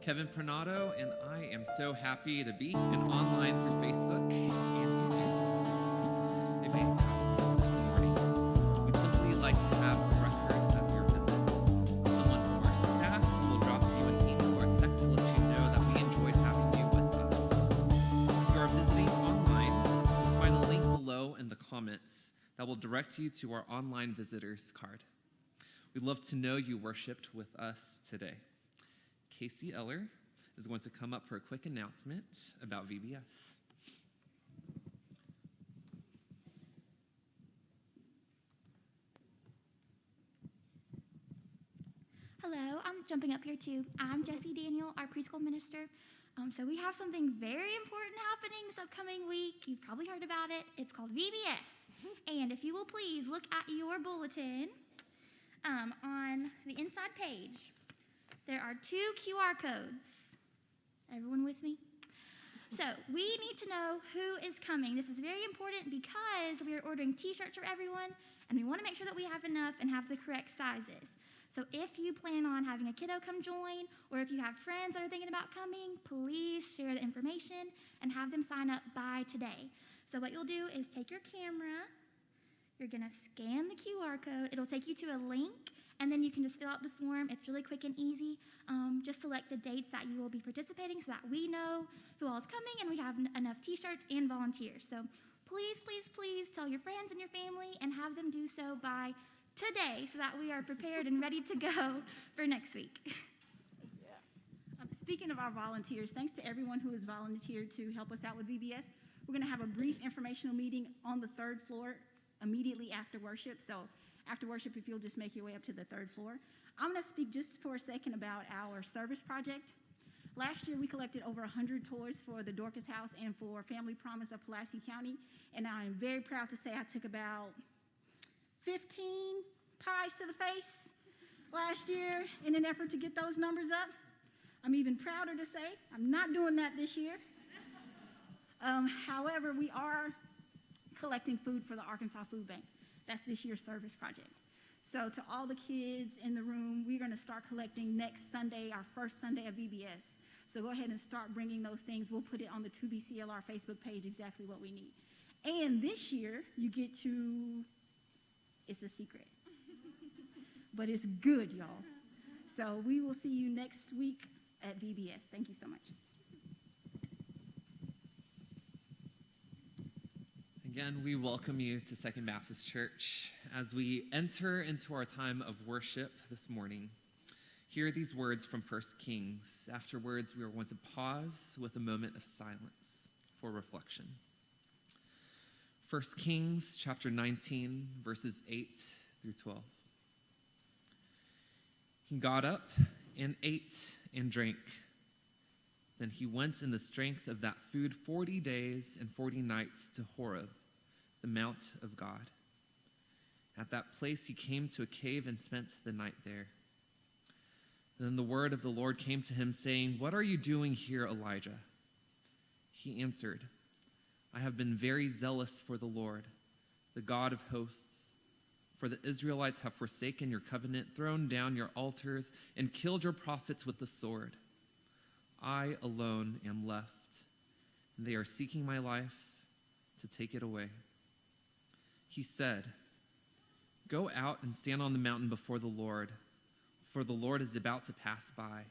Kevin Pranado, and I am so happy to be and online through Facebook and YouTube. If you haven't this morning, we'd simply like to have a record of your visit. Someone from our staff will drop you an email or text to let you know that we enjoyed having you with us. If you are visiting online, you'll find a link below in the comments that will direct you to our online visitors card. We'd love to know you worshiped with us today. Casey Eller is going to come up for a quick announcement about VBS. Hello, I'm jumping up here too. I'm Jessie Daniel, our preschool minister. So we have something very important happening this upcoming week. You've probably heard about it. It's called VBS. And if you will please look at your bulletin on the inside page. There are 2 QR codes. Everyone with me? So we need to know who is coming. This is very important because we are ordering t-shirts for everyone, and we want to make sure that we have enough and have the correct sizes. So if you plan on having a kiddo come join, or if you have friends that are thinking about coming, please share the information and have them sign up by today. So what you'll do is take your camera, you're going to scan the QR code. It'll take you to a link, and then you can just fill out the form. It's really quick and easy. Just select the dates that you will be participating so that we know who all is coming and we have enough t-shirts and volunteers. So please, please, please tell your friends and your family and have them do so by today so that we are prepared and ready to go for next week. Speaking of our volunteers, thanks to everyone who has volunteered to help us out with VBS. We're going to have a brief informational meeting on the 3rd floor immediately after worship. So after worship, if you'll just make your way up to the 3rd floor. I'm going to speak just for a second about our service project. Last year, we collected over 100 toys for the Dorcas House and for Family Promise of Pulaski County. And I am very proud to say I took about 15 pies to the face last year in an effort to get those numbers up. I'm even prouder to say I'm not doing that this year. However, we are collecting food for the Arkansas Food Bank. That's this year's service project. So to all the kids in the room, we're going to start collecting next Sunday, our first Sunday of VBS. So go ahead and start bringing those things. We'll put it on the 2BCLR Facebook page exactly what we need. And this year, you get to, it's a secret, but it's good, y'all. So we will see you next week at VBS. Thank you so much. Again, we welcome you to Second Baptist Church. As we enter into our time of worship this morning, hear these words from 1 Kings. Afterwards, we are going to pause with a moment of silence for reflection. 1 Kings chapter 19, verses 8 through 12. He got up and ate and drank. Then he went in the strength of that food 40 days and 40 nights to Horeb, the mount of God. At that place he came to a cave and spent the night there. Then the word of the Lord came to him, saying, "What are you doing here, Elijah?" He answered, "I have been very zealous for the Lord, the God of hosts. For the Israelites have forsaken your covenant, thrown down your altars, and killed your prophets with the sword. I alone am left, and they are seeking my life to take it away." He said, "Go out and stand on the mountain before the Lord, for the Lord is about to pass by."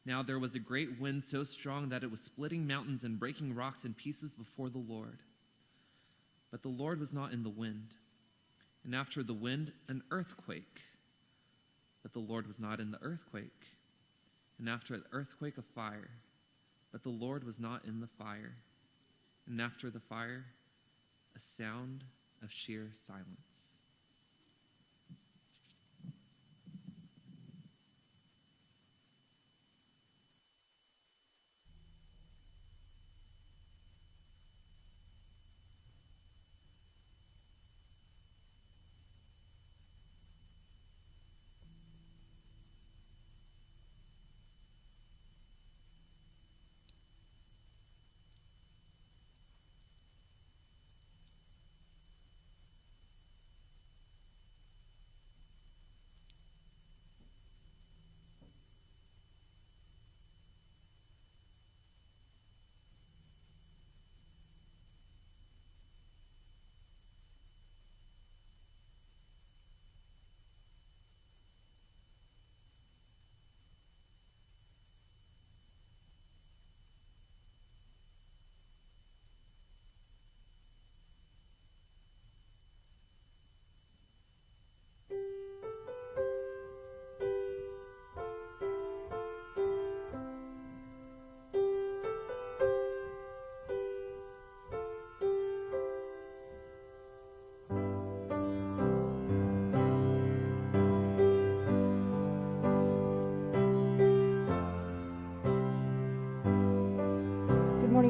Now there was a great wind so strong that it was splitting mountains and breaking rocks in pieces before the Lord. But the Lord was not in the wind. And after the wind, an earthquake. But the Lord was not in the earthquake. And after the earthquake, a fire. But the Lord was not in the fire. And after the fire, a sound of sheer silence.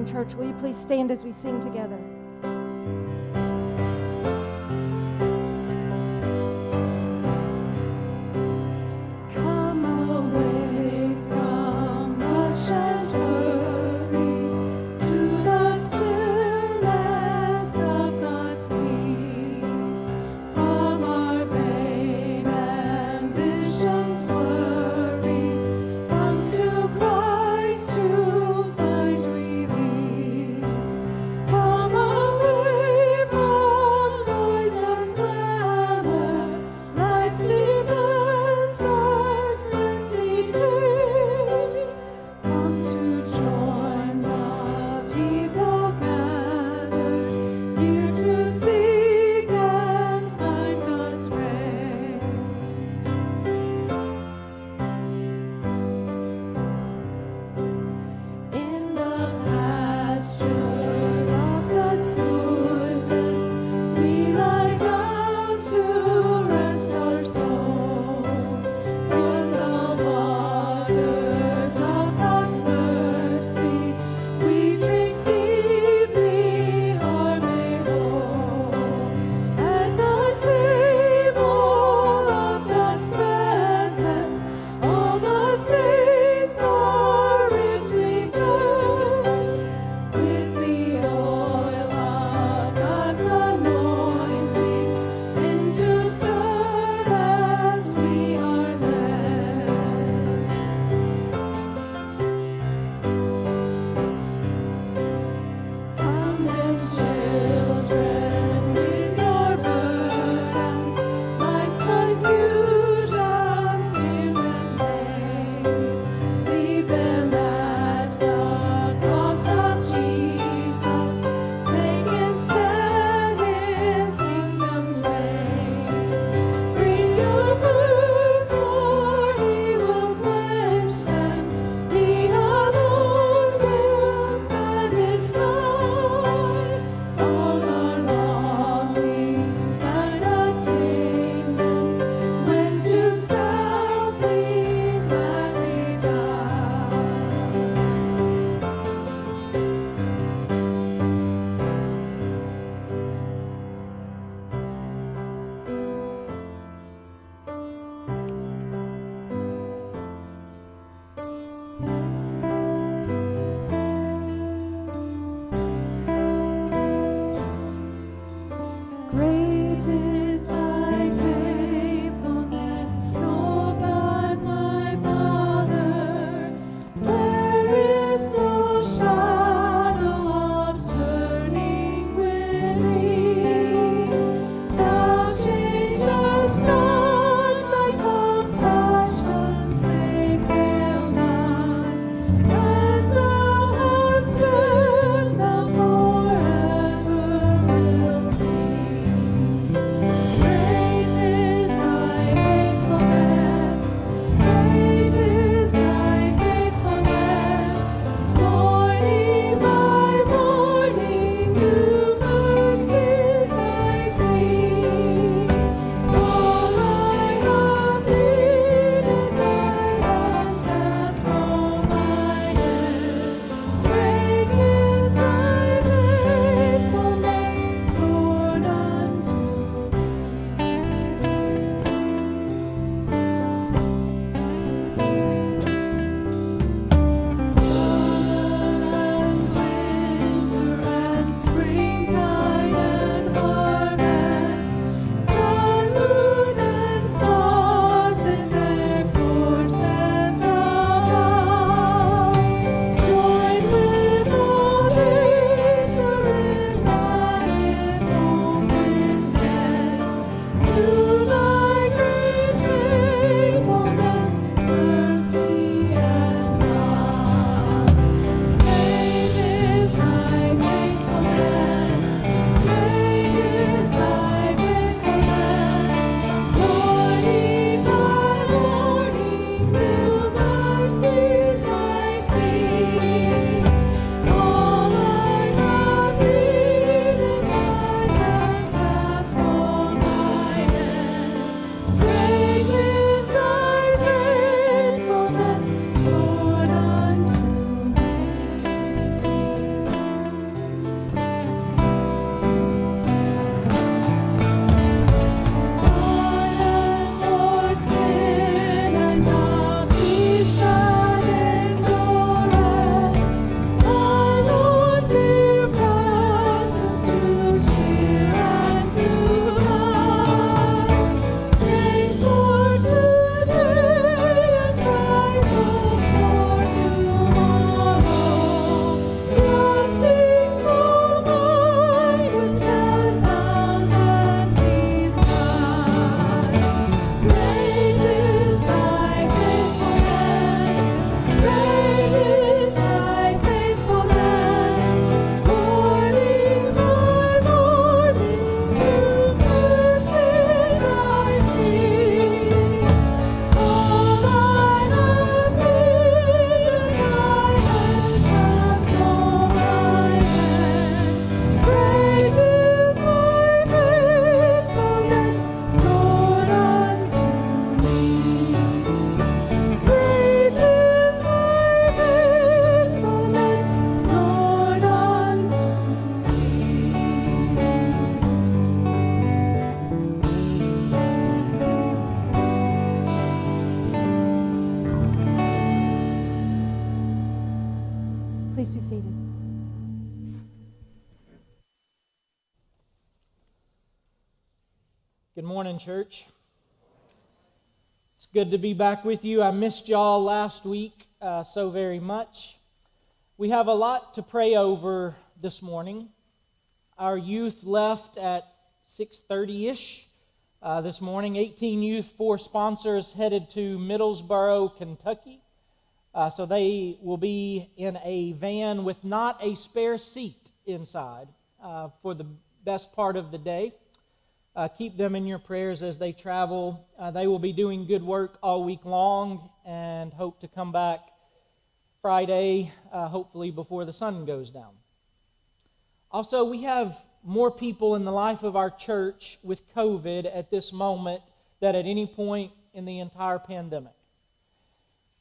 morning, church. Will you please stand as we sing together? Good morning, church. It's good to be back with you. I missed y'all last week so very much. We have a lot to pray over this morning. Our youth left at 6:30-ish this morning. 18 youth, 4 sponsors headed to Middlesboro, Kentucky. So they will be in a van with not a spare seat inside for the best part of the day. Keep them in your prayers as they travel. They will be doing good work all week long and hope to come back Friday, hopefully before the sun goes down. Also, we have more people in the life of our church with COVID at this moment than at any point in the entire pandemic.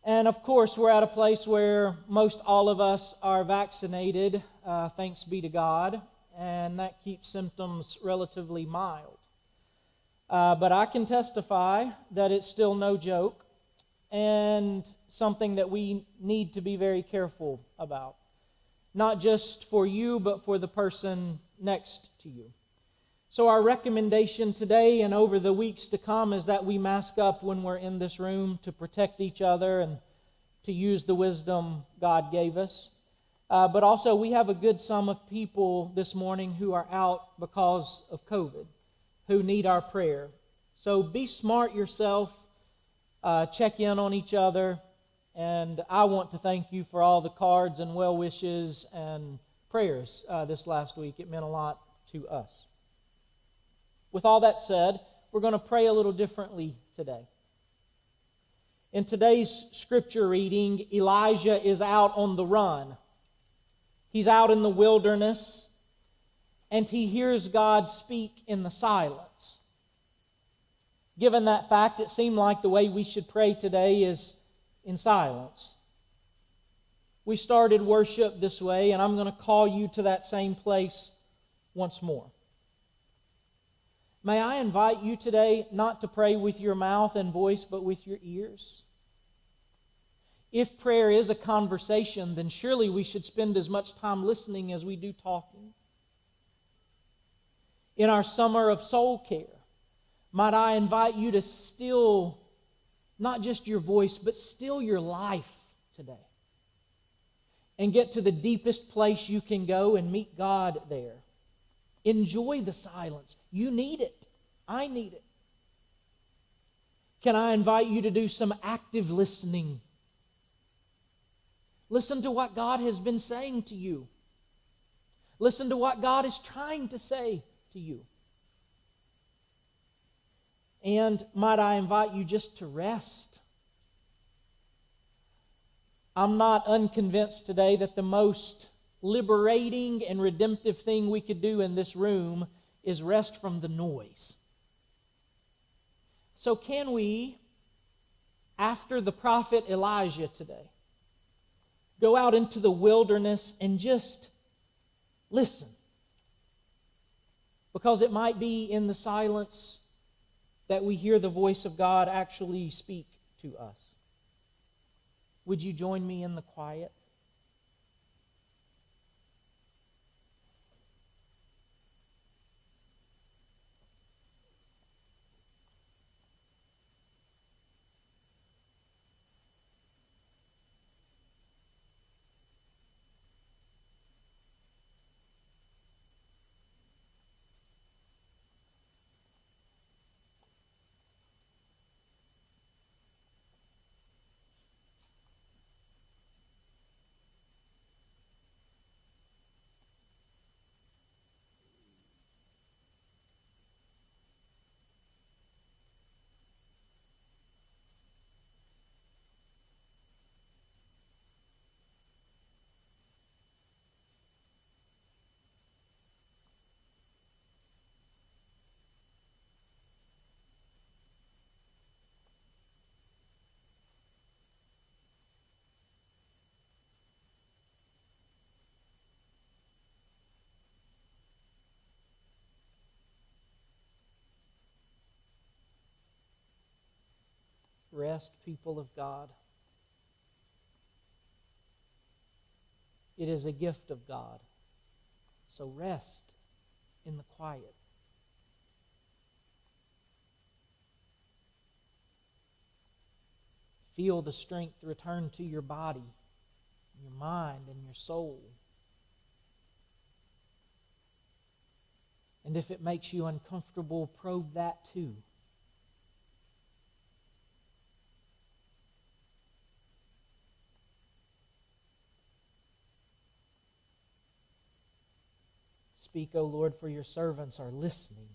And of course, we're at a place where most all of us are vaccinated, thanks be to God, and that keeps symptoms relatively mild. But I can testify that it's still no joke and something that we need to be very careful about. Not just for you, but for the person next to you. So our recommendation today and over the weeks to come is that we mask up when we're in this room to protect each other and to use the wisdom God gave us. But also we have a good sum of people this morning who are out because of COVID, who need our prayer. So be smart yourself, check in on each other, and I want to thank you for all the cards and well wishes and prayers this last week. It meant a lot to us. With all that said, we're going to pray a little differently today. In today's scripture reading, Elijah is out on the run. He's out in the wilderness, and he hears God speak in the silence. Given that fact, it seemed like the way we should pray today is in silence. We started worship this way, and I'm going to call you to that same place once more. May I invite you today not to pray with your mouth and voice, but with your ears? If prayer is a conversation, then surely we should spend as much time listening as we do talking. In our summer of soul care, might I invite you to still, not just your voice, but still your life today. And get to the deepest place you can go and meet God there. Enjoy the silence. You need it. I need it. Can I invite you to do some active listening? Listen to what God has been saying to you. Listen to what God is trying to say to you. And might I invite you just to rest? I'm not unconvinced today that the most liberating and redemptive thing we could do in this room is rest from the noise. So can we, after the prophet Elijah today, go out into the wilderness and just listen? Because it might be in the silence that we hear the voice of God actually speak to us. Would you join me in the quiet? Rest, people of God. It is a gift of God. So rest in the quiet. feel the strength return to your body, your mind, and your soul. And if it makes you uncomfortable, probe that too. Speak, O Lord, for your servants are listening.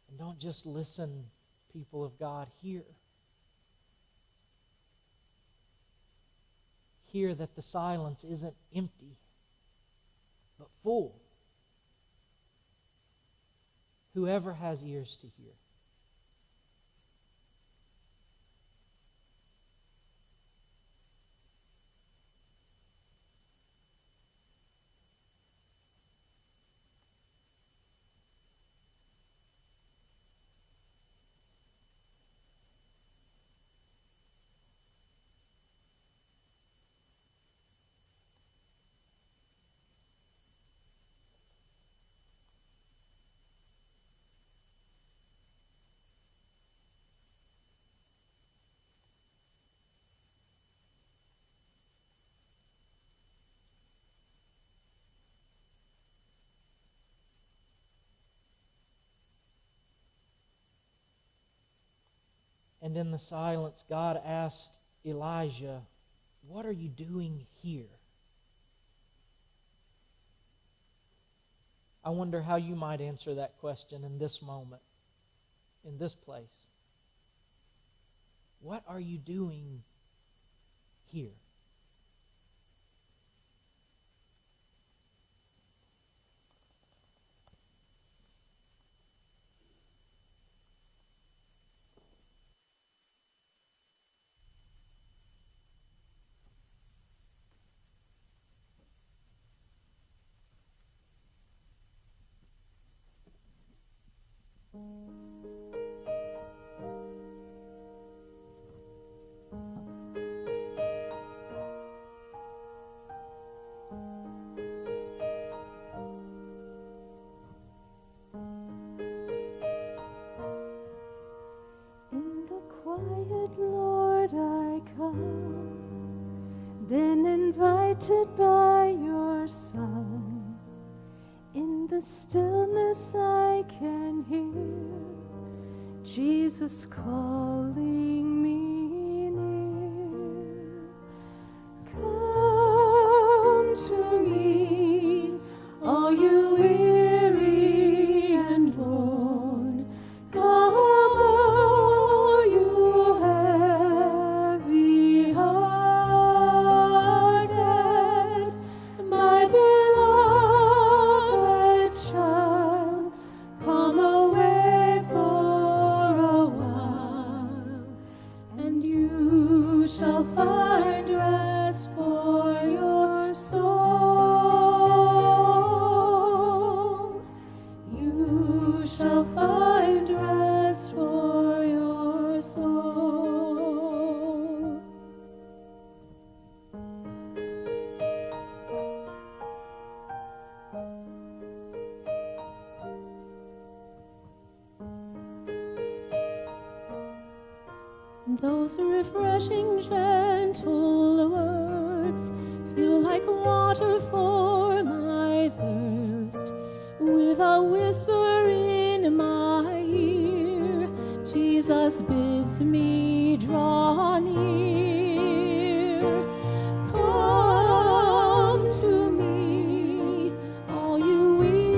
And don't just listen, people of God. Hear. Hear that the silence isn't empty, but full. Whoever has ears to hear. And in the silence, God asked Elijah, "What are you doing here?" I wonder how you might answer that question in this moment, in this place. What are you doing here? In the quiet, Lord, I come, been invited by your Son. In the stillness I can hear Jesus calling me near. Come to me, all you weary and worn. Come, all you heavy hearted. My beloved child, come away for a while, and you shall find rest for your soul. You shall find rest for your soul. Those refreshing, gentle words feel like water for my thirst. With a whisper in my ear, Jesus bids me draw near. Come to me, all you weary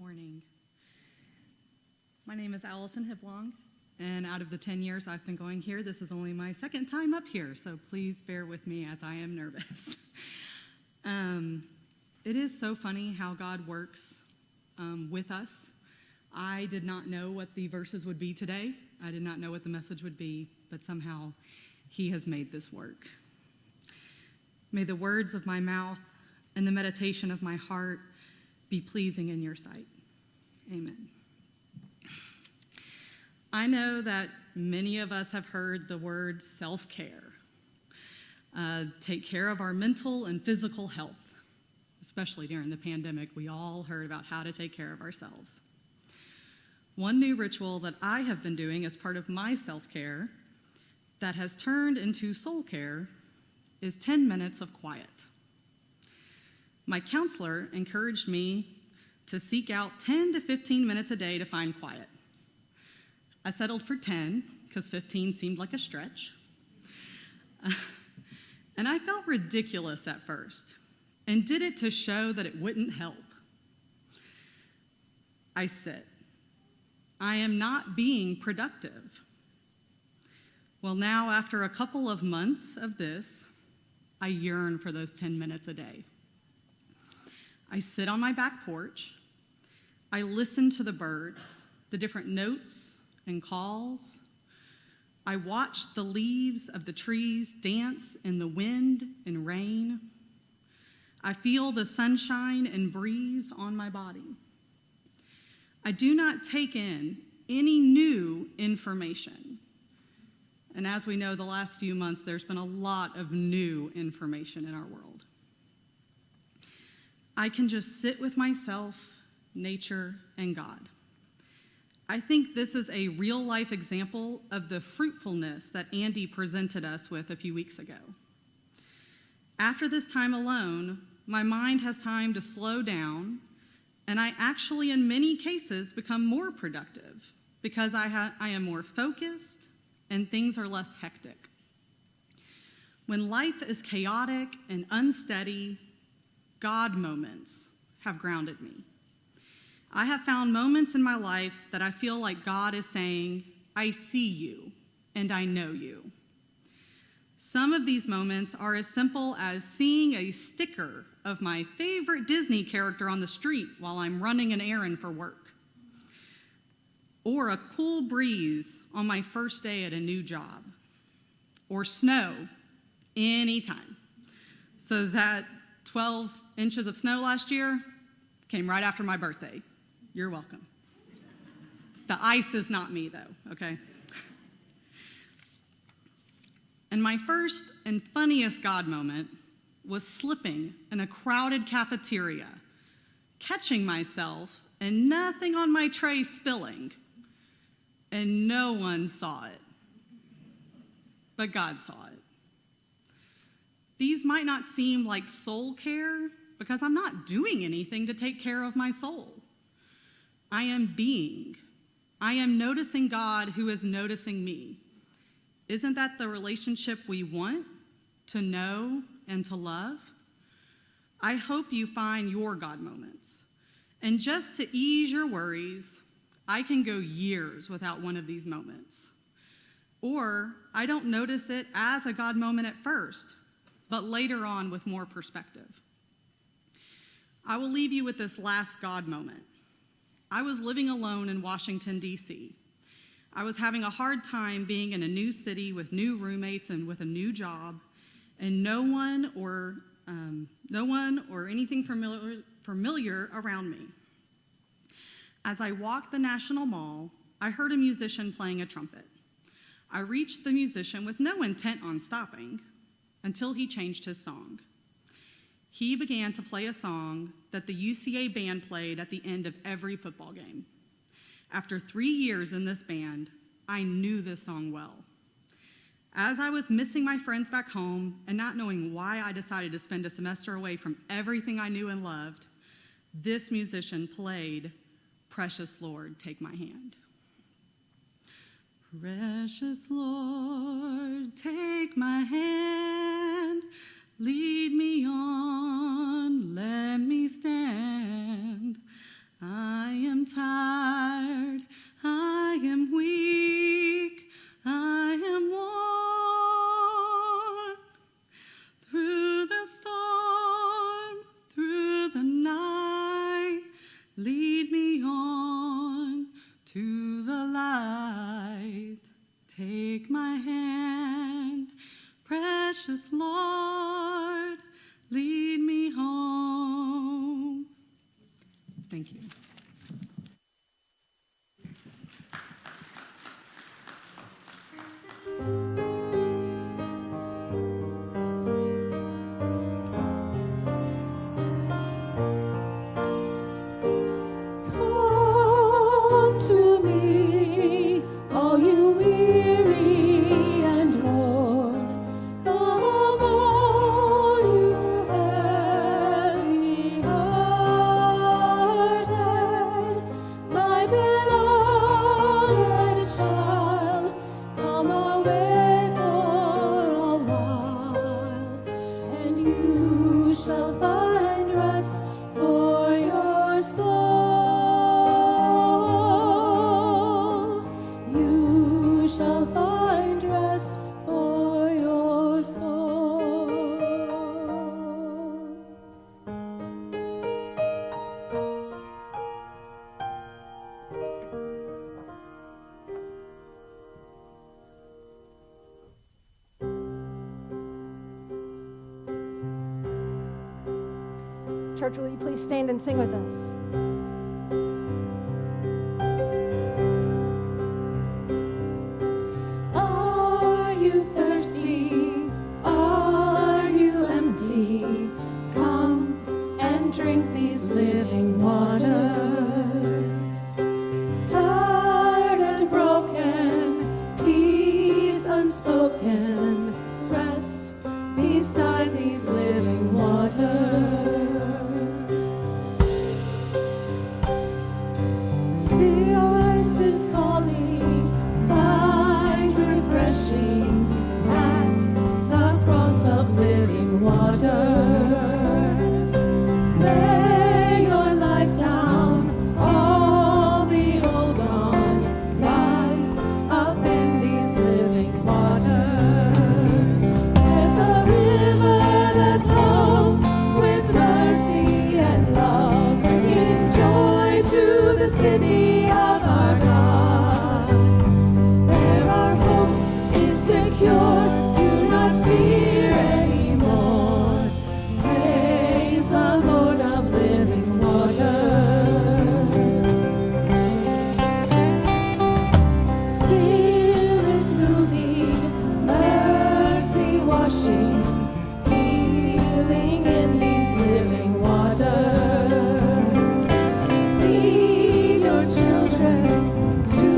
morning. My name is Allison Hiblong, and out of the 10 years I've been going here, this is only my second time up here, so please bear with me as I am nervous. It is so funny how God works with us. I did not know what the verses would be today. I did not know what the message would be, but somehow He has made this work. May the words of my mouth and the meditation of my heart be pleasing in your sight. Amen. I know that many of us have heard the word self-care. Take care of our mental and physical health. Especially during the pandemic, we all heard about how to take care of ourselves. One new ritual that I have been doing as part of my self-care that has turned into soul care is 10 minutes of quiet. My counselor encouraged me to seek out 10 to 15 minutes a day to find quiet. I settled for 10 because 15 seemed like a stretch. And I felt ridiculous at first and did it to show that it wouldn't help. I sit. I am not being productive. Well, now after a couple of months of this, I yearn for those 10 minutes a day. I sit on my back porch. I listen to the birds, the different notes and calls. I watch the leaves of the trees dance in the wind and rain. I feel the sunshine and breeze on my body. I do not take in any new information. And as we know, the last few months, there's been a lot of new information in our world. I can just sit with myself, nature, and God. I think this is a real-life example of the fruitfulness that Andy presented us with a few weeks ago. After this time alone, my mind has time to slow down, and I actually, in many cases, become more productive because I am more focused and things are less hectic. When life is chaotic and unsteady, God moments have grounded me. I have found moments in my life that I feel like God is saying, I see you and I know you. Some of these moments are as simple as seeing a sticker of my favorite Disney character on the street while I'm running an errand for work, or a cool breeze on my first day at a new job, or snow anytime. So that 12 inches of snow last year came right after my birthday. You're welcome. The ice is not me, though, okay? And my first and funniest God moment was slipping in a crowded cafeteria, catching myself and nothing on my tray spilling, and no one saw it. But God saw it. These might not seem like soul care because I'm not doing anything to take care of my soul. I am being. I am noticing God who is noticing me. Isn't that the relationship we want to know and to love? I hope you find your God moments. And just to ease your worries, I can go years without one of these moments. Or I don't notice it as a God moment at first, but later on with more perspective. I will leave you with this last God moment. I was living alone in Washington, D.C. I was having a hard time being in a new city with new roommates and with a new job, and no one or anything familiar around me. As I walked the National Mall, I heard a musician playing a trumpet. I reached the musician with no intent on stopping until he changed his song. He began to play a song that the UCA band played at the end of every football game. After 3 years in this band, I knew this song well. As I was missing my friends back home and not knowing why I decided to spend a semester away from everything I knew and loved, this musician played Precious Lord, Take My Hand. Precious Lord, take my hand, lead me on, let me stand. I precious Lord, lead me home. Thank you. Come to me, all you weary and worn. Come, all you heavy hearted. My beloved child, come away for a while, and you shall find rest for your soul. You shall find rest for your soul. Church, will you please stand and sing with us? Are you thirsty? Are you empty? Come and drink these living waters. Tired and broken, peace unspoken, rest beside these living waters. Christ is calling, find refreshing at the cross of living waters. Lay your life down, all the old on, rise up in these living waters. There's a river that flows with mercy and love, bringing joy to the city of our God. There our hope is secure, do not fear anymore. Praise the Lord of living waters. Spirit moving, mercy washing, healing in these living waters. Lead your children to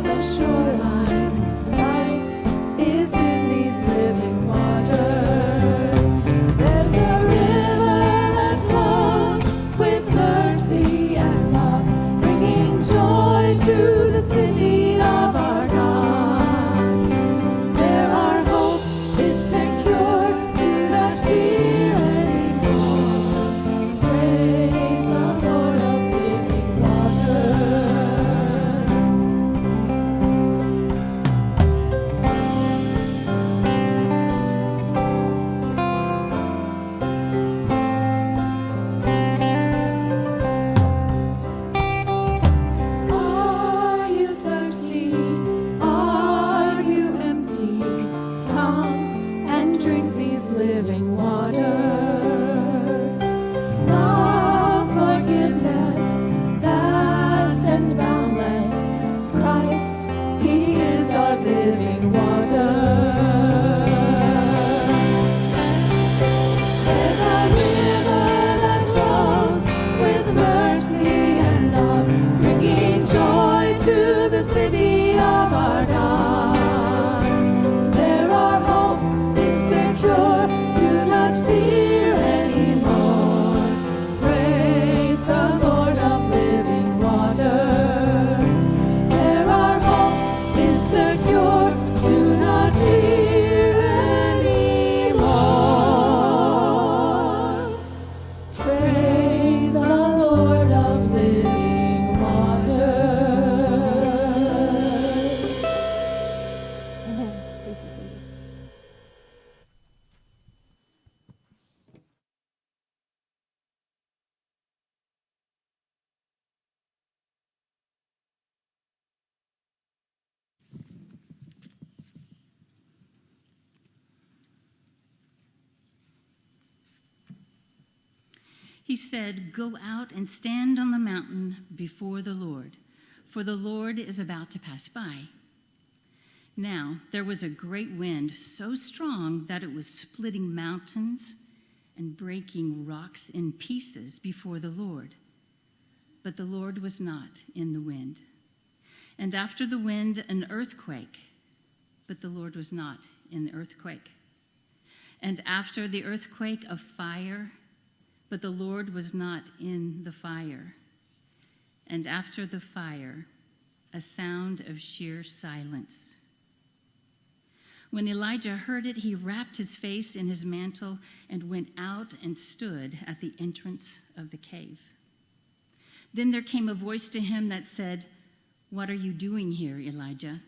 the shoreline. Life is in these living waters. There's a river that flows with mercy and love, bringing joy to the city of our God. There our hope is secure, do not fear He said, "Go out and stand on the mountain before the Lord, for the Lord is about to pass by." Now there was a great wind, so strong that it was splitting mountains and breaking rocks in pieces before the Lord. But the Lord was not in the wind. And after the wind, an earthquake, but the Lord was not in the earthquake. And after the earthquake, a fire, but the Lord was not in the fire. And after the fire, a sound of sheer silence. When Elijah heard it, he wrapped his face in his mantle and went out and stood at the entrance of the cave. Then there came a voice to him that said, "What are you doing here, Elijah?"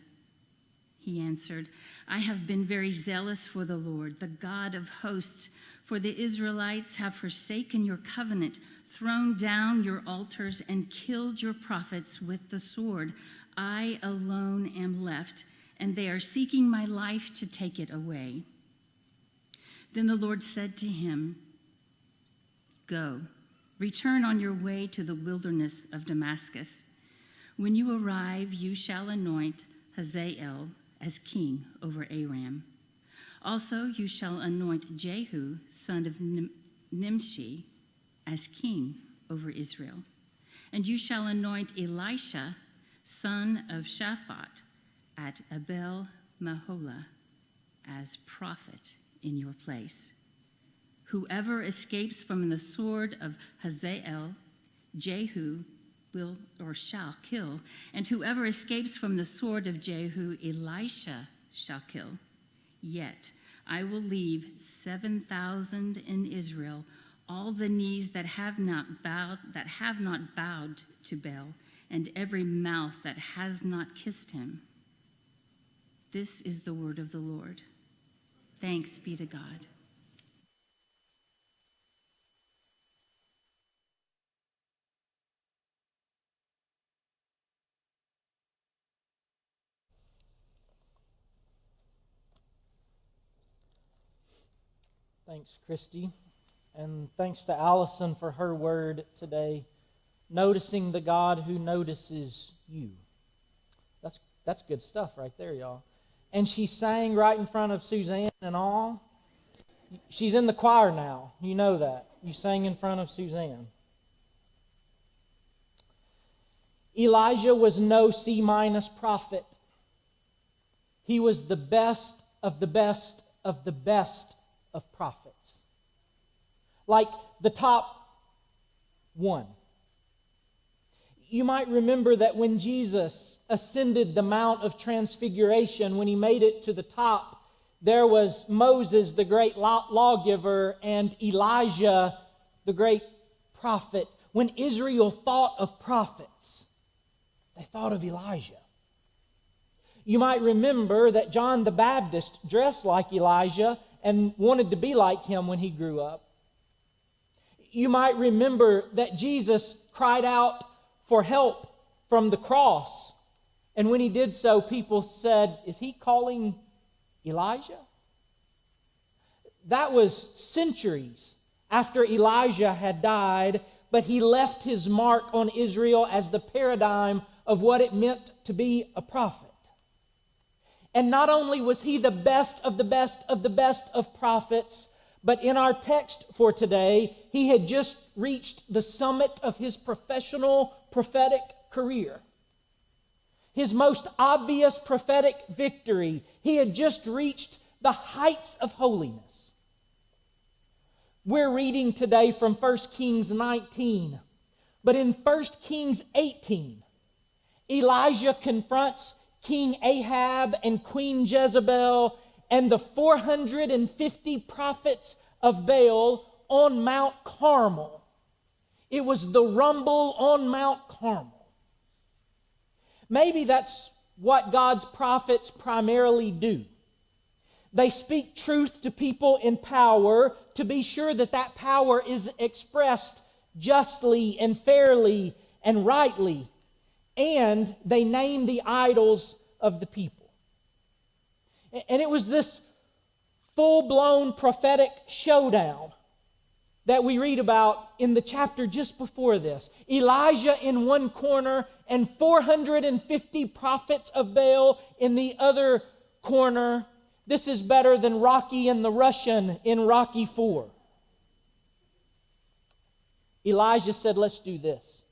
He answered, "I have been very zealous for the Lord, the God of hosts, for the Israelites have forsaken your covenant, thrown down your altars, and killed your prophets with the sword. I alone am left, and they are seeking my life to take it away." Then the Lord said to him, "Go, return on your way to the wilderness of Damascus. When you arrive, you shall anoint Hazael as king over Aram. Also, you shall anoint Jehu, son of Nimshi, as king over Israel. And you shall anoint Elisha, son of Shaphat, at Abel Maholah, as prophet in your place. Whoever escapes from the sword of Hazael, Jehu will or shall kill, and whoever escapes from the sword of Jehu, Elisha shall kill. Yet I will leave 7,000 in Israel, all the knees that have not bowed to Baal, and every mouth that has not kissed him." This is the word of the Lord. Thanks be to God. Thanks, Christy. And thanks to Allison for her word today, noticing the God who notices you. That's good stuff right there, y'all. And she sang right in front of Suzanne and all. She's in the choir now. You know that. You sang in front of Suzanne. Elijah was no C- prophet. He was the best of the best of the best of prophets. Like the top one. You might remember that when Jesus ascended the Mount of Transfiguration, when he made it to the top, there was Moses, the great lawgiver, and Elijah, the great prophet. When Israel thought of prophets, they thought of Elijah. You might remember that John the Baptist dressed like Elijah and wanted to be like him when he grew up. You might remember that Jesus cried out for help from the cross. And when he did so, people said, "Is he calling Elijah?" That was centuries after Elijah had died, but he left his mark on Israel as the paradigm of what it meant to be a prophet. And not only was he the best of the best of the best of prophets, but in our text for today, he had just reached the summit of his professional prophetic career. His most obvious prophetic victory. He had just reached the heights of holiness. We're reading today from 1 Kings 19. But in 1 Kings 18, Elijah confronts King Ahab and Queen Jezebel and the 450 prophets of Baal on Mount Carmel. It was the rumble on Mount Carmel. Maybe that's what God's prophets primarily do. They speak truth to people in power to be sure that that power is expressed justly and fairly and rightly. And they name the idols of the people. And it was this full-blown prophetic showdown that we read about in the chapter just before this. Elijah in one corner and 450 prophets of Baal in the other corner. This is better than Rocky and the Russian in Rocky IV. Elijah said, let's do this.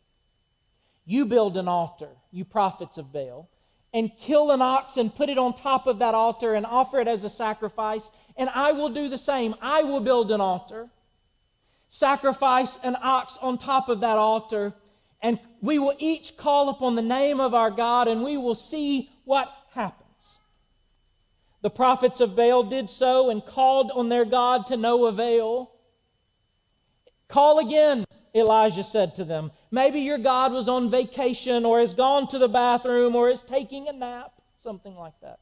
You build an altar, you prophets of Baal, and kill an ox and put it on top of that altar and offer it as a sacrifice, and I will do the same. I will build an altar, sacrifice an ox on top of that altar, and we will each call upon the name of our God, and we will see what happens. The prophets of Baal did so and called on their God to no avail. Call again, Elijah said to them. Maybe your God was on vacation or has gone to the bathroom or is taking a nap, something like that.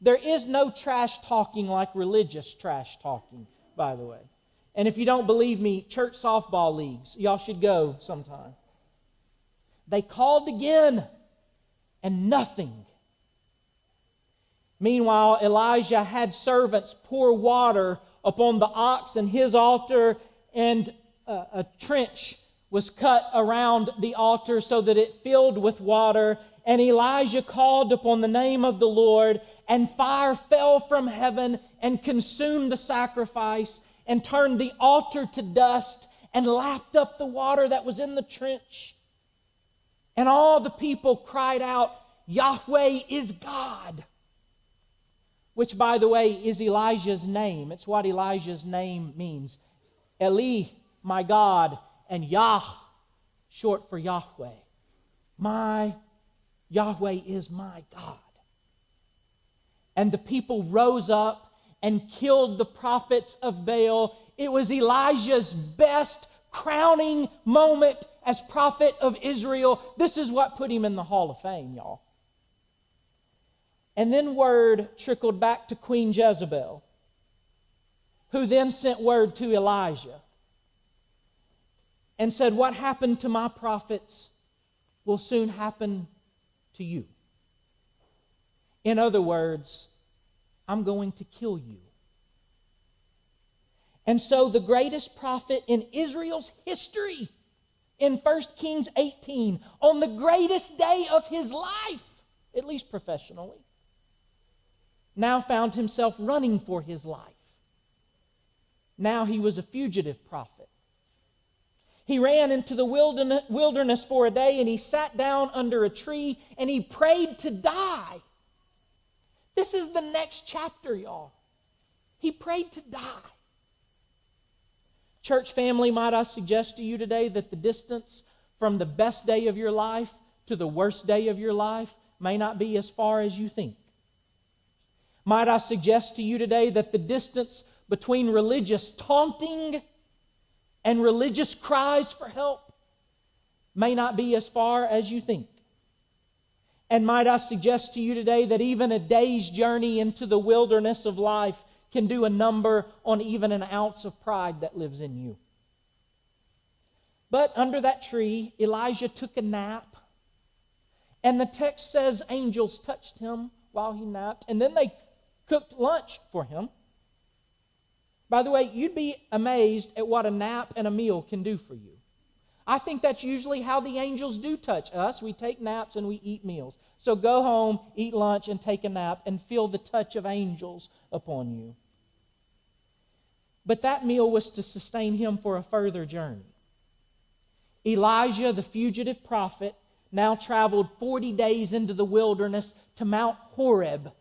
There is no trash talking like religious trash talking, by the way. And if you don't believe me, church softball leagues, y'all should go sometime. They called again and nothing. Meanwhile, Elijah had servants pour water upon the ox and his altar, and a trench was cut around the altar so that it filled with water. And Elijah called upon the name of the Lord, and fire fell from heaven and consumed the sacrifice and turned the altar to dust and lapped up the water that was in the trench. And all the people cried out, Yahweh is God. Which, by the way, is Elijah's name. It's what Elijah's name means. Eli, my God, and Yah, short for Yahweh. My Yahweh is my God. And the people rose up and killed the prophets of Baal. It was Elijah's best crowning moment as prophet of Israel. This is what put him in the Hall of Fame, y'all. And then word trickled back to Queen Jezebel, who then sent word to Elijah and said, what happened to my prophets will soon happen to you. In other words, I'm going to kill you. And so the greatest prophet in Israel's history, in 1 Kings 18, on the greatest day of his life, at least professionally, now found himself running for his life. Now he was a fugitive prophet. He ran into the wilderness for a day, and he sat down under a tree and he prayed to die. This is the next chapter, y'all. He prayed to die. Church family, might I suggest to you today that the distance from the best day of your life to the worst day of your life may not be as far as you think. Might I suggest to you today that the distance between religious taunting and religious cries for help may not be as far as you think. And might I suggest to you today that even a day's journey into the wilderness of life can do a number on even an ounce of pride that lives in you. But under that tree, Elijah took a nap. And the text says angels touched him while he napped. And then they cooked lunch for him. By the way, you'd be amazed at what a nap and a meal can do for you. I think that's usually how the angels do touch us. We take naps and we eat meals. So go home, eat lunch, and take a nap and feel the touch of angels upon you. But that meal was to sustain him for a further journey. Elijah, the fugitive prophet, now traveled 40 days into the wilderness to Mount Horeb,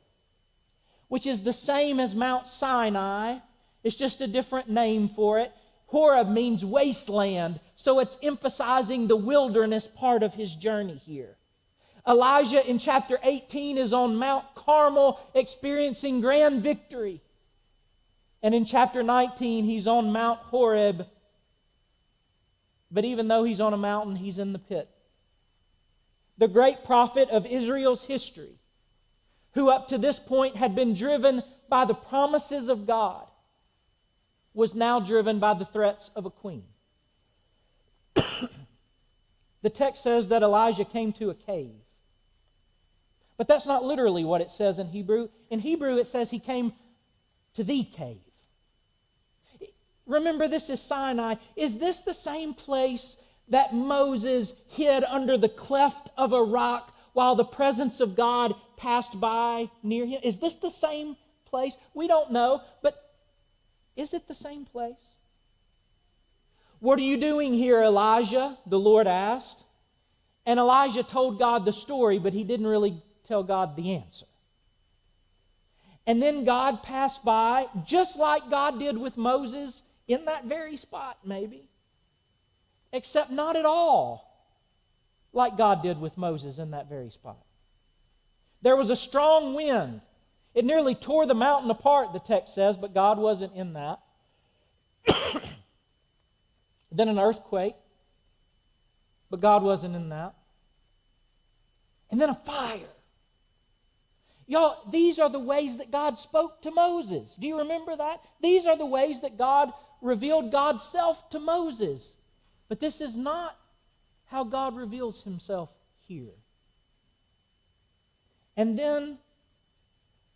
which is the same as Mount Sinai. It's just a different name for it. Horeb means wasteland, so it's emphasizing the wilderness part of his journey here. Elijah in chapter 18 is on Mount Carmel experiencing grand victory. And in chapter 19, he's on Mount Horeb. But even though he's on a mountain, he's in the pit. The great prophet of Israel's history, who up to this point had been driven by the promises of God, was now driven by the threats of a queen. The text says that Elijah came to a cave. But that's not literally what it says in Hebrew. In Hebrew, it says he came to the cave. Remember, this is Sinai. Is this the same place that Moses hid under the cleft of a rock while the presence of God passed by near him? Is this the same place? We don't know, but is it the same place? What are you doing here, Elijah? The Lord asked. And Elijah told God the story, but he didn't really tell God the answer. And then God passed by, just like God did with Moses, in that very spot, maybe. Except not at all like God did with Moses in that very spot. There was a strong wind. It nearly tore the mountain apart, the text says, but God wasn't in that. Then an earthquake, but God wasn't in that. And then a fire. Y'all, these are the ways that God spoke to Moses. Do you remember that? These are the ways that God revealed God's self to Moses. But this is not how God reveals himself here. And then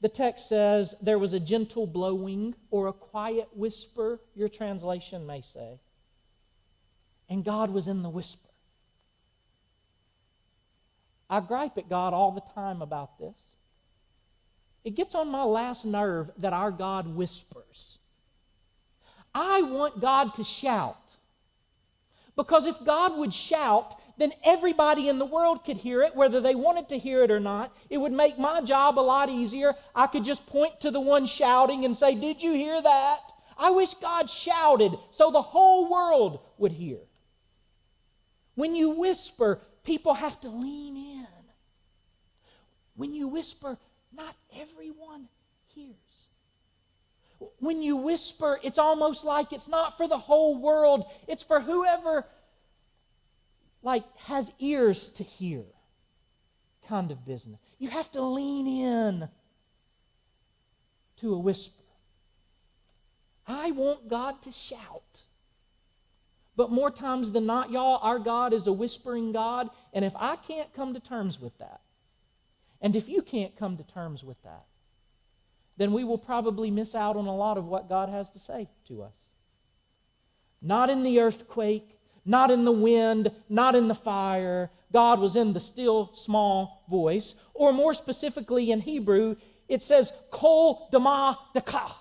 the text says there was a gentle blowing or a quiet whisper, your translation may say. And God was in the whisper. I gripe at God all the time about this. It gets on my last nerve that our God whispers. I want God to shout. Because if God would shout, then everybody in the world could hear it, whether they wanted to hear it or not. It would make my job a lot easier. I could just point to the one shouting and say, "Did you hear that?" I wish God shouted so the whole world would hear. When you whisper, people have to lean in. When you whisper, not everyone hears. When you whisper, it's almost like it's not for the whole world. It's for whoever has ears to hear kind of business. You have to lean in to a whisper. I want God to shout. But more times than not, y'all, our God is a whispering God. And if I can't come to terms with that, and if you can't come to terms with that, then we will probably miss out on a lot of what God has to say to us. Not in the earthquake, not in the wind, not in the fire. God was in the still small voice. Or more specifically in Hebrew, it says, Kol Dama Daka,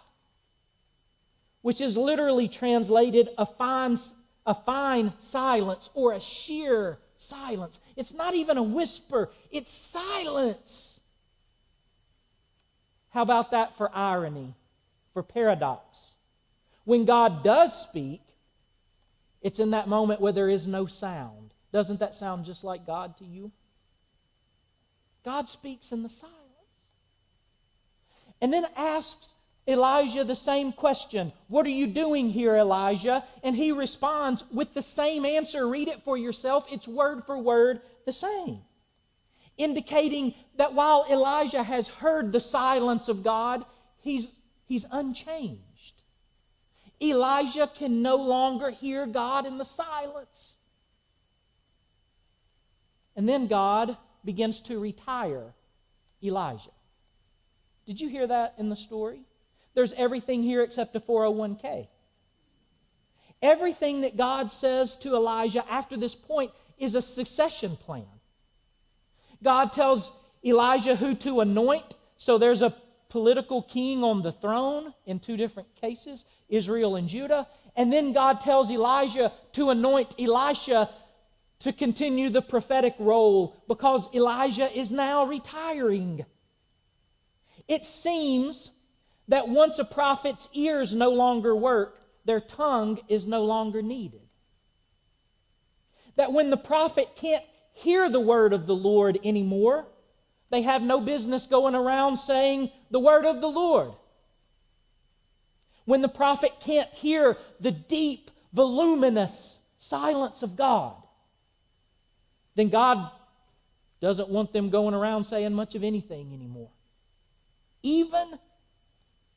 which is literally translated a fine silence or a sheer silence. It's not even a whisper, it's silence. How about that for irony, for paradox? When God does speak, it's in that moment where there is no sound. Doesn't that sound just like God to you? God speaks in the silence. And then asks Elijah the same question. What are you doing here, Elijah? And he responds with the same answer. Read it for yourself. It's word for word the same. Indicating that while Elijah has heard the silence of God, he's unchanged. Elijah can no longer hear God in the silence. And then God begins to retire Elijah. Did you hear that in the story? There's everything here except a 401k. Everything that God says to Elijah after this point is a succession plan. God tells Elijah who to anoint. So there's a political king on the throne in two different cases, Israel and Judah. And then God tells Elijah to anoint Elisha to continue the prophetic role because Elijah is now retiring. It seems that once a prophet's ears no longer work, their tongue is no longer needed. That when the prophet can't hear the word of the Lord anymore, they have no business going around saying the word of the Lord. When the prophet can't hear the deep, voluminous silence of God, then God doesn't want them going around saying much of anything anymore. Even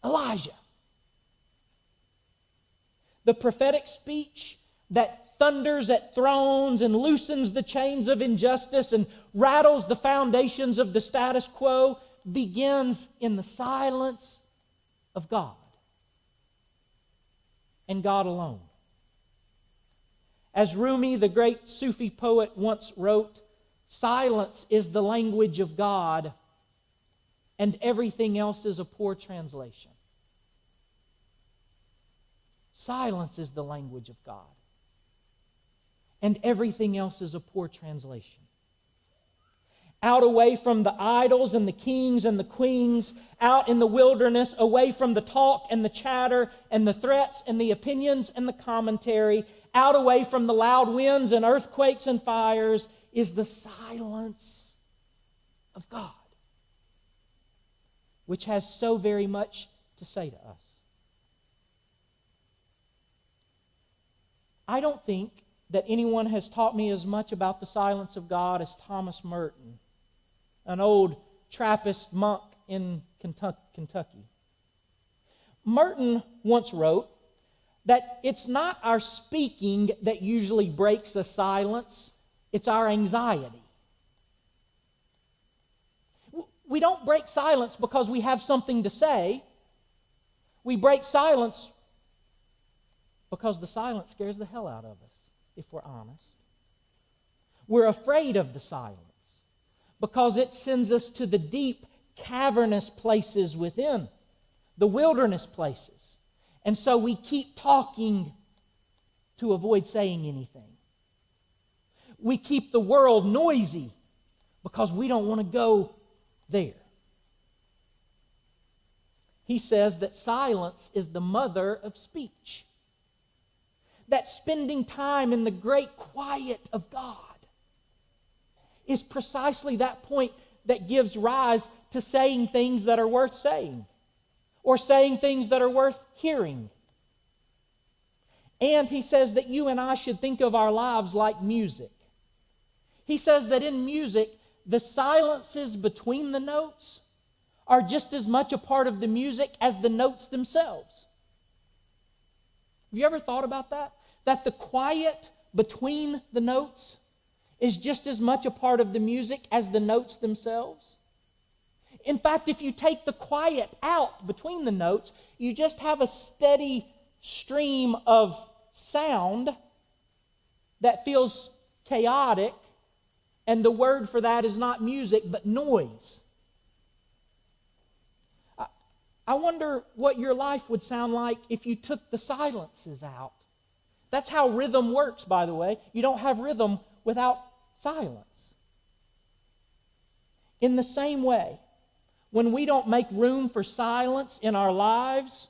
Elijah. The prophetic speech that thunders at thrones and loosens the chains of injustice and rattles the foundations of the status quo begins in the silence of God. and God alone. As Rumi, the great Sufi poet, once wrote, silence is the language of God, and everything else is a poor translation. Silence is the language of God, and everything else is a poor translation. Out away from the idols and the kings and the queens, out in the wilderness, away from the talk and the chatter and the threats and the opinions and the commentary, out away from the loud winds and earthquakes and fires, is the silence of God, which has so very much to say to us. I don't think that anyone has taught me as much about the silence of God as Thomas Merton, an old Trappist monk in Kentucky. Merton once wrote that it's not our speaking that usually breaks a silence, it's our anxiety. We don't break silence because we have something to say. We break silence because the silence scares the hell out of us, if we're honest. We're afraid of the silence because it sends us to the deep, cavernous places within, the wilderness places. And so we keep talking to avoid saying anything. We keep the world noisy because we don't want to go there. He says that silence is the mother of speech. That spending time in the great quiet of God is precisely that point that gives rise to saying things that are worth saying, or saying things that are worth hearing. And he says that you and I should think of our lives like music. He says that in music, the silences between the notes are just as much a part of the music as the notes themselves. Have you ever thought about that? That the quiet between the notes is just as much a part of the music as the notes themselves? In fact, if you take the quiet out between the notes, you just have a steady stream of sound that feels chaotic, and the word for that is not music, but noise. I wonder what your life would sound like if you took the silences out. That's how rhythm works, by the way. You don't have rhythm without silence. In the same way, when we don't make room for silence in our lives,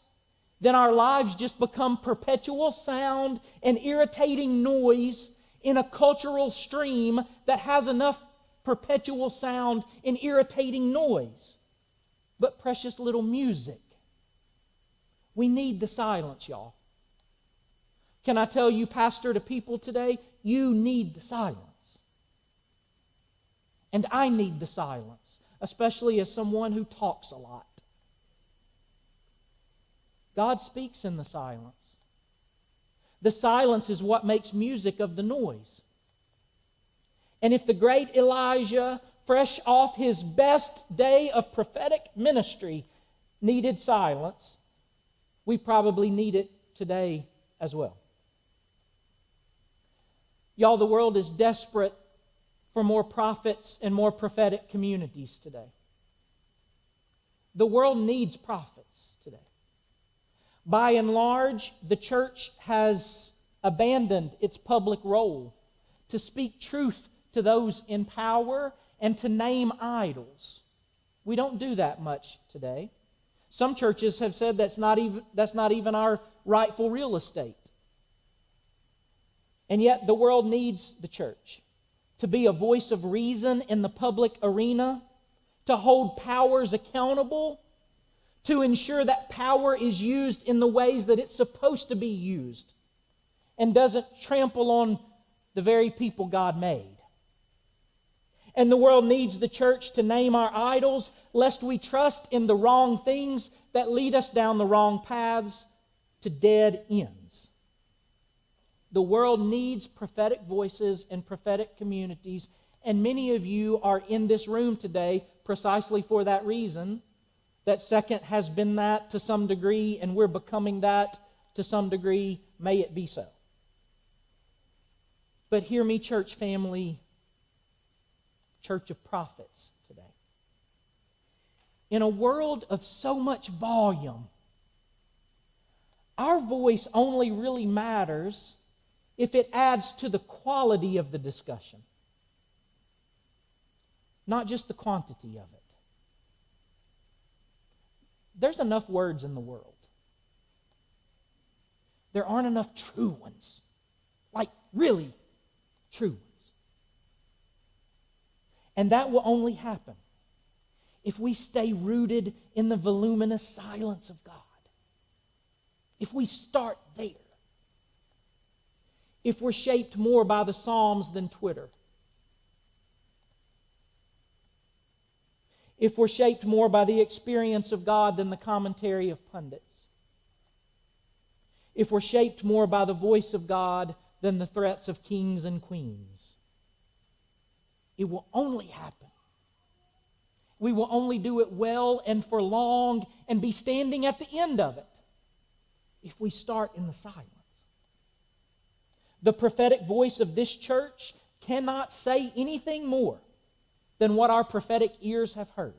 then our lives just become perpetual sound and irritating noise in a cultural stream that has enough perpetual sound and irritating noise, but precious little music. We need the silence, y'all. Can I tell you, pastor to people today, you need the silence. And I need the silence, especially as someone who talks a lot. God speaks in the silence. The silence is what makes music of the noise. And if the great Elijah, fresh off his best day of prophetic ministry, needed silence, we probably need it today as well. Y'all, the world is desperate for more prophets and more prophetic communities today. The world needs prophets today. By and large, the church has abandoned its public role to speak truth to those in power and to name idols. We don't do that much today. Some churches have said that's not even our rightful real estate. And yet the world needs the church to be a voice of reason in the public arena, to hold powers accountable, to ensure that power is used in the ways that it's supposed to be used and doesn't trample on the very people God made. And the world needs the church to name our idols, lest we trust in the wrong things that lead us down the wrong paths to dead ends. The world needs prophetic voices and prophetic communities, and many of you are in this room today precisely for that reason. That Second has been that to some degree, and we're becoming that to some degree, may it be so. But hear me, church family, church of prophets today. In a world of so much volume, our voice only really matters if it adds to the quality of the discussion, not just the quantity of it. There's enough words in the world. There aren't enough true ones, like really true ones. And that will only happen if we stay rooted in the voluminous silence of God. If we start there. If we're shaped more by the Psalms than Twitter. If we're shaped more by the experience of God than the commentary of pundits. If we're shaped more by the voice of God than the threats of kings and queens. It will only happen. We will only do it well and for long and be standing at the end of it if we start in the silence. The prophetic voice of this church cannot say anything more than what our prophetic ears have heard.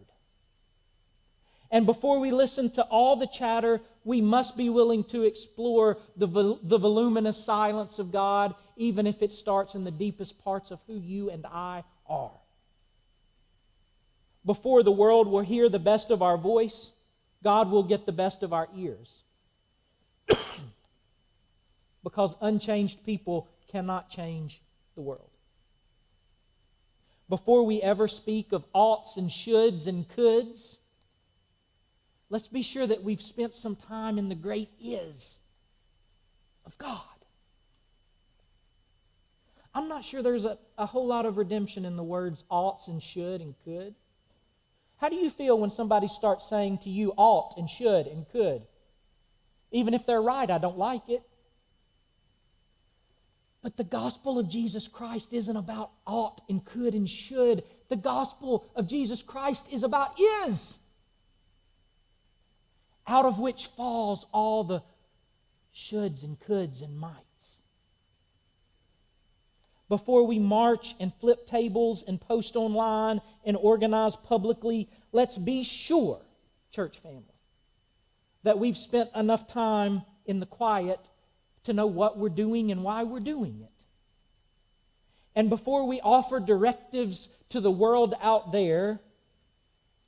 And before we listen to all the chatter, we must be willing to explore the voluminous silence of God, even if it starts in the deepest parts of who you and I are. Before the world will hear the best of our voice, God will get the best of our ears. Because unchanged people cannot change the world. Before we ever speak of oughts and shoulds and coulds, let's be sure that we've spent some time in the great is of God. I'm not sure there's a whole lot of redemption in the words oughts and should and could. How do you feel when somebody starts saying to you ought and should and could? Even if they're right, I don't like it. But the gospel of Jesus Christ isn't about ought and could and should. The gospel of Jesus Christ is about is. Out of which falls all the shoulds and coulds and mights. Before we march and flip tables and post online and organize publicly, let's be sure, church family, that we've spent enough time in the quiet to know what we're doing and why we're doing it. And before we offer directives to the world out there,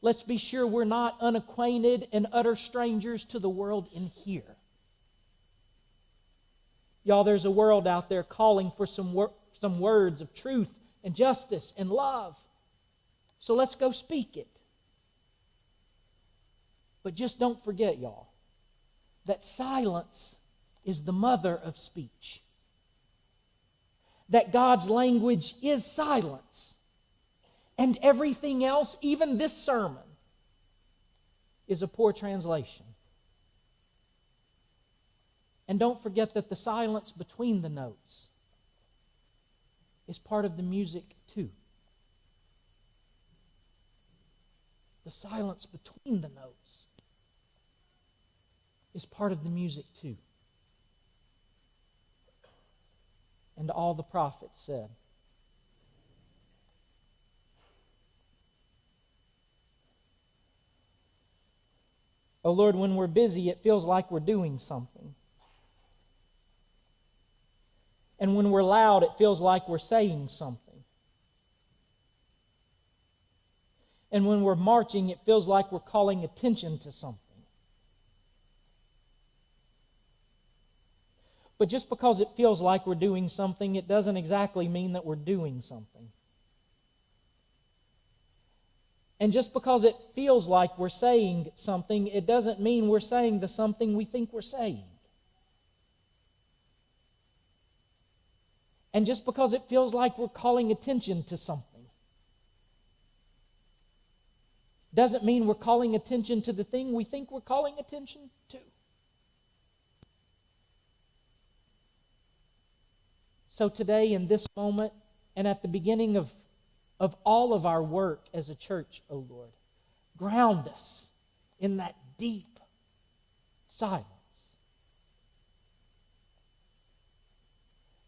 let's be sure we're not unacquainted and utter strangers to the world in here. Y'all, there's a world out there calling for some words of truth and justice and love. So let's go speak it. But just don't forget, y'all, that silence is the mother of speech. That God's language is silence. And everything else, even this sermon, is a poor translation. And don't forget that the silence between the notes is part of the music too. The silence between the notes is part of the music too. And all the prophets said, "Oh Lord, when we're busy, it feels like we're doing something. And when we're loud, it feels like we're saying something. And when we're marching, it feels like we're calling attention to something. But just because it feels like we're doing something, it doesn't exactly mean that we're doing something. And just because it feels like we're saying something, it doesn't mean we're saying the something we think we're saying. And just because it feels like we're calling attention to something, doesn't mean we're calling attention to the thing we think we're calling attention to. So today, in this moment, and at the beginning of all of our work as a church, O Lord, ground us in that deep silence.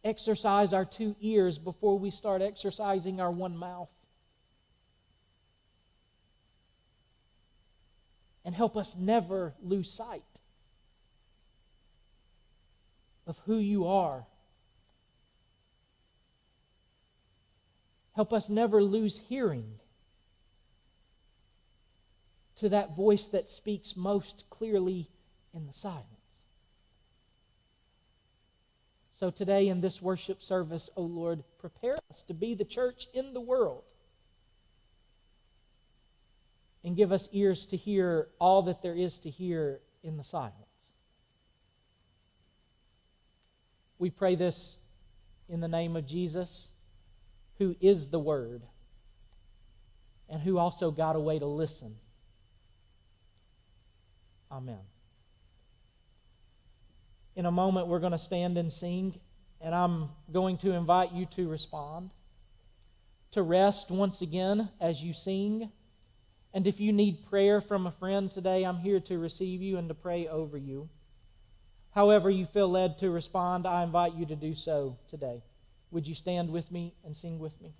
exercise our 2 ears before we start exercising our 1 mouth. And help us never lose sight of who you are. Help us never lose hearing to that voice that speaks most clearly in the silence. So today in this worship service, O Lord, prepare us to be the church in the world. And give us ears to hear all that there is to hear in the silence. We pray this in the name of Jesus, who is the Word, and who also got a way to listen. Amen. In a moment, we're going to stand and sing, and I'm going to invite you to respond, to rest once again as you sing. And if you need prayer from a friend today, I'm here to receive you and to pray over you. However you feel led to respond, I invite you to do so today. Would you stand with me and sing with me?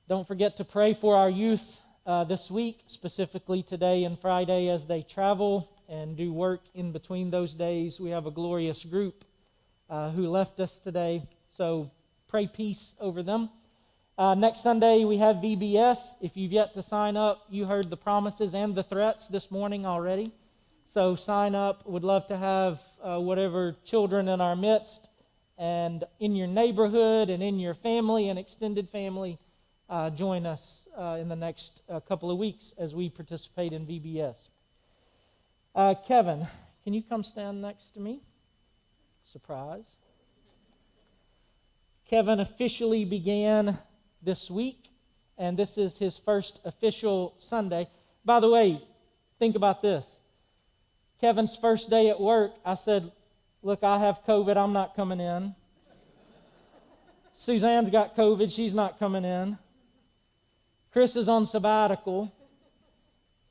Don't forget to pray for our youth this week, specifically today and Friday as they travel and do work in between those days. We have a glorious group who left us today, so pray peace over them. Next Sunday we have VBS. If you've yet to sign up, you heard the promises and the threats this morning already. So sign up. Would love to have whatever children in our midst and in your neighborhood and in your family and extended family join us in the next couple of weeks as we participate in VBS. Kevin, can you come stand next to me? Surprise. Kevin officially began this week, and this is his first official Sunday. By the way, think about this. Kevin's first day at work, I said, look, I have COVID, I'm not coming in. Suzanne's got COVID, she's not coming in. Chris is on sabbatical.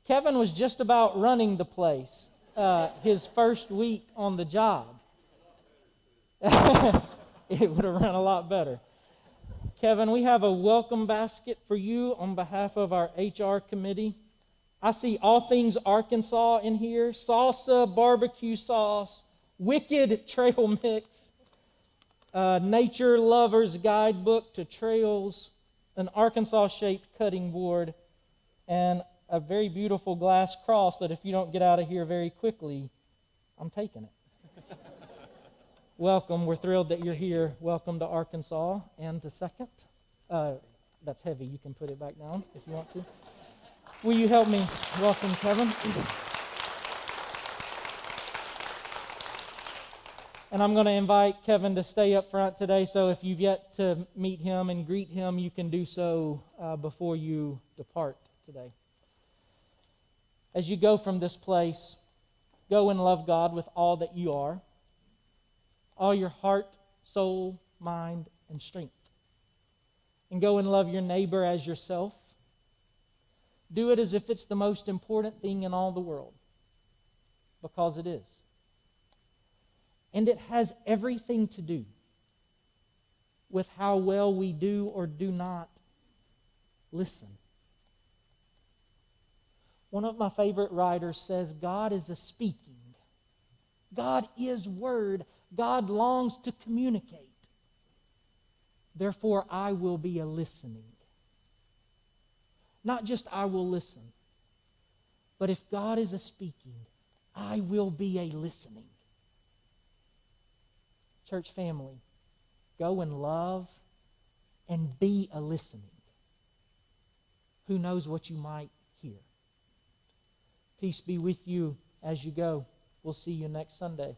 Kevin was just about running the place his first week on the job. It would have run a lot better. Kevin, we have a welcome basket for you on behalf of our HR committee. I see all things Arkansas in here: salsa, barbecue sauce, Wicked trail mix, nature lover's guidebook to trails, an Arkansas-shaped cutting board, and a very beautiful glass cross that if you don't get out of here very quickly, I'm taking it. Welcome. We're thrilled that you're here. Welcome to Arkansas. And to second, that's heavy. You can put it back down if you want to. Will you help me welcome Kevin? And I'm going to invite Kevin to stay up front today, so if you've yet to meet him and greet him, you can do so before you depart today. As you go from this place, go and love God with all that you are, all your heart, soul, mind, and strength. And go and love your neighbor as yourself. Do it as if it's the most important thing in all the world, because it is. And it has everything to do with how well we do or do not listen. One of my favorite writers says, God is a speaking. God is word. God longs to communicate. Therefore, I will be a listening. Not just I will listen, but if God is a speaking, I will be a listening. Church family, go and love and be a listening. Who knows what you might hear? Peace be with you as you go. We'll see you next Sunday.